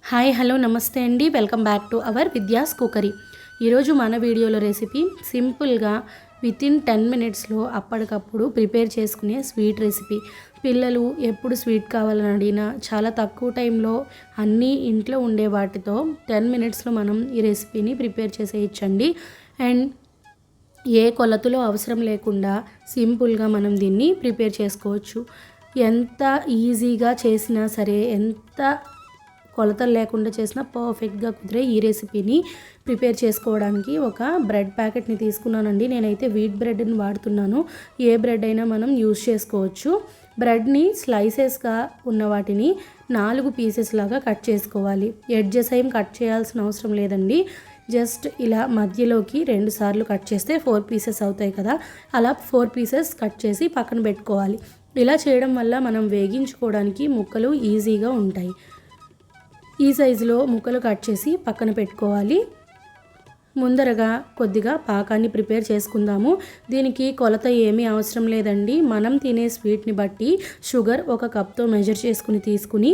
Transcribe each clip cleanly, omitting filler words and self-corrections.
Hi hello నమస్తే అండి, welcome back to our Vidya's cookery. ఈరోజు మన వీడియోలో రెసిపీ సింపుల్గా వితిన్ 10 మినిట్స్లో అప్పటికప్పుడు ప్రిపేర్ చేసుకునే స్వీట్ రెసిపీ. పిల్లలు ఎప్పుడు స్వీట్ కావాలని అడిగినా చాలా తక్కువ టైంలో అన్నీ ఇంట్లో ఉండే వాటితో 10 మినిట్స్లో మనం ఈ రెసిపీని ప్రిపేర్ చేసేయచ్చండి. అండ్ ఏ కొలతలో అవసరం లేకుండా సింపుల్గా మనం దీన్ని ప్రిపేర్ చేసుకోవచ్చు. ఎంత ఈజీగా చేసినా సరే, ఎంత కొలతలు లేకుండా చేసిన పర్ఫెక్ట్గా కుదిరే ఈ రెసిపీని ప్రిపేర్ చేసుకోవడానికి ఒక బ్రెడ్ ప్యాకెట్ని తీసుకున్నానండి. నేనైతే వీట్ బ్రెడ్ని వాడుతున్నాను. ఏ బ్రెడ్ అయినా మనం యూజ్ చేసుకోవచ్చు. బ్రెడ్ని స్లైసెస్గా ఉన్న వాటిని 4 పీసెస్ లాగా కట్ చేసుకోవాలి. ఎడ్జెస్ ఏం కట్ చేయాల్సిన అవసరం లేదండి. జస్ట్ ఇలా మధ్యలోకి 2 సార్లు కట్ చేస్తే 4 పీసెస్ అవుతాయి కదా, అలా 4 పీసెస్ కట్ చేసి పక్కన పెట్టుకోవాలి. ఇలా చేయడం వల్ల మనం వేగించుకోవడానికి ముక్కలు ఈజీగా ఉంటాయి. ఈ సైజులో ముక్కలు కట్ చేసి పక్కన పెట్టుకోవాలి. ముందరగా కొద్దిగా పాకాన్ని ప్రిపేర్ చేసుకుందాము. దీనికి కొలత ఏమీ అవసరం లేదండి. మనం తినే స్వీట్ని బట్టి షుగర్ 1 కప్తో మెజర్ చేసుకుని తీసుకుని,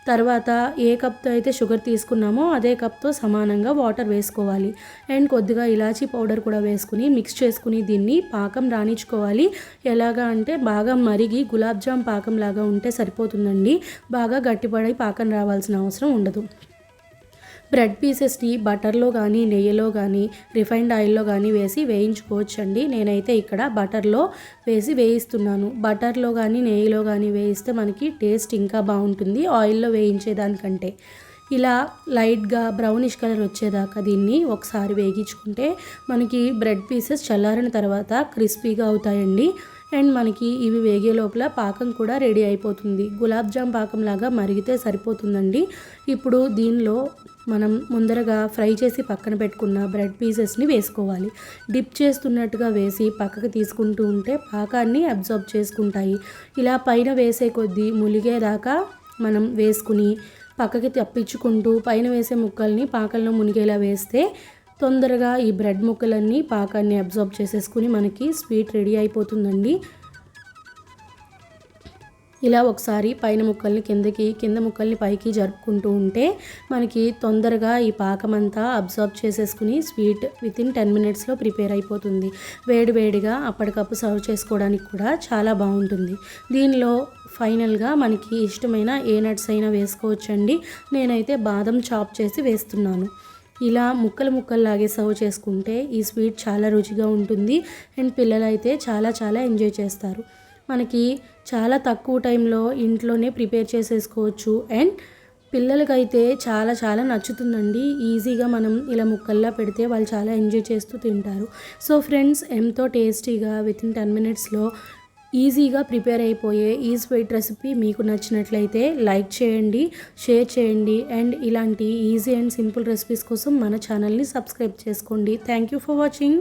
తర్వాత ఏ కప్తో అయితే షుగర్ తీసుకున్నామో అదే కప్తో సమానంగా వాటర్ వేసుకోవాలి. అండ్ కొద్దిగా ఇలాచీ పౌడర్ కూడా వేసుకుని మిక్స్ చేసుకుని దీన్ని పాకం రానిచ్చుకోవాలి. ఎలాగా అంటే బాగా మరిగి గులాబ్ జామ్ పాకం లాగా ఉంటే సరిపోతుందండి. బాగా గట్టిపడి పాకం రావాల్సిన అవసరం ఉండదు. బ్రెడ్ పీసెస్ని బటర్లో కానీ, నెయ్యిలో కానీ, రిఫైన్డ్ ఆయిల్లో కానీ వేసి వేయించుకోవచ్చండి. నేనైతే ఇక్కడ బటర్లో వేసి వేయిస్తున్నాను. బటర్లో కానీ, నెయ్యిలో కానీ వేయిస్తే మనకి టేస్ట్ ఇంకా బాగుంటుంది ఆయిల్లో వేయించేదానికంటే. ఇలా లైట్గా బ్రౌనిష్ కలర్ వచ్చేదాకా దీన్ని ఒకసారి వేగించుకుంటే మనకి బ్రెడ్ పీసెస్ చల్లారిన తర్వాత క్రిస్పీగా అవుతాయండి. అండ్ మనకి ఇవి వేగే లోపల పాకం కూడా రెడీ అయిపోతుంది. గులాబ్ జామ్ పాకం లాగా మరిగితే సరిపోతుందండి. ఇప్పుడు దీనిలో మనం ముందరగా ఫ్రై చేసి పక్కన పెట్టుకున్న బ్రెడ్ పీసెస్ని వేసుకోవాలి. డిప్ చేస్తున్నట్టుగా వేసి పక్కకు తీసుకుంటూ ఉంటే పాకాన్ని అబ్జర్బ్ చేసుకుంటాయి. ఇలా పైన వేసే కొద్దీ ములిగేదాకా మనం వేసుకుని పక్కకి తప్పించుకుంటూ పైన వేసే ముక్కల్ని పాకంలో మునిగేలా వేస్తే తొందరగా ఈ బ్రెడ్ ముక్కలన్నీ పాకాన్ని అబ్జర్బ్ చేసేసుకుని మనకి స్వీట్ రెడీ అయిపోతుందండి. ఇలా ఒకసారి పైన ముక్కల్ని కిందకి, కింద ముక్కల్ని పైకి జరుపుకుంటూ ఉంటే మనకి తొందరగా ఈ పాకం అంతా అబ్జర్బ్ చేసేసుకుని స్వీట్ వితిన్ 10 మినిట్స్లో ప్రిపేర్ అయిపోతుంది. వేడివేడిగా అప్పటికప్పుడు సర్వ్ చేసుకోవడానికి కూడా చాలా బాగుంటుంది. దీనిలో ఫైనల్గా మనకి ఇష్టమైన ఏ నట్స్ అయినా వేసుకోవచ్చండి. నేనైతే బాదం చాప్ చేసి వేస్తున్నాను. ఇలా ముక్కల్లాగే సర్వ్ చేసుకుంటే ఈ స్వీట్ చాలా రుచిగా ఉంటుంది. అండ్ పిల్లలైతే చాలా ఎంజాయ్ చేస్తారు. మనకి చాలా తక్కువ టైంలో ఇంట్లోనే ప్రిపేర్ చేసేసుకోవచ్చు. అండ్ పిల్లలకైతే చాలా నచ్చుతుందండి. ఈజీగా మనం ఇలా ముక్కల్లా పెడితే వాళ్ళు చాలా ఎంజాయ్ చేస్తూ తింటారు. సో ఫ్రెండ్స్, ఎంతో టేస్టీగా వితిన్ 10 మినిట్స్లో ఈజీగా ప్రిపేర్ అయిపోయే ఈ స్వీట్ రెసిపీ మీకు నచ్చినట్లయితే లైక్ చేయండి, షేర్ చేయండి. అండ్ ఇలాంటి ఈజీ అండ్ సింపుల్ రెసిపీస్ కోసం మన ఛానల్ని సబ్స్క్రైబ్ చేసుకోండి. Thank you for watching.